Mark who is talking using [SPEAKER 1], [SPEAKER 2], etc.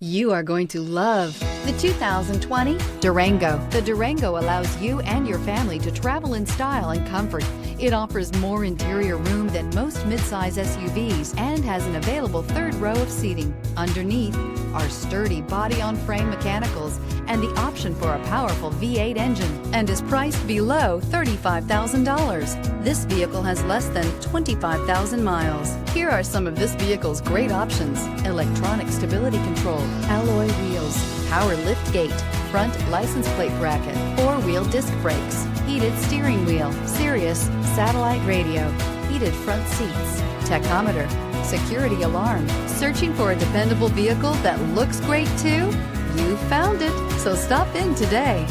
[SPEAKER 1] You are going to love the 2020 Durango. The Durango allows you and your family to travel in style and comfort. It offers more interior room than most midsize SUVs and has an available third row of seating. Underneath are sturdy body-on-frame mechanicals and the option for a powerful V8 engine, and is priced below $35,000. This vehicle has less than 25,000 miles. Here are some of this vehicle's great options: electronic stability control, alloy wheels, power liftgate, front license plate bracket, four-wheel disc brakes, heated steering wheel, Sirius satellite radio, heated front seats, tachometer, security alarm. Searching for a dependable vehicle that looks great too? You found it, so stop in today.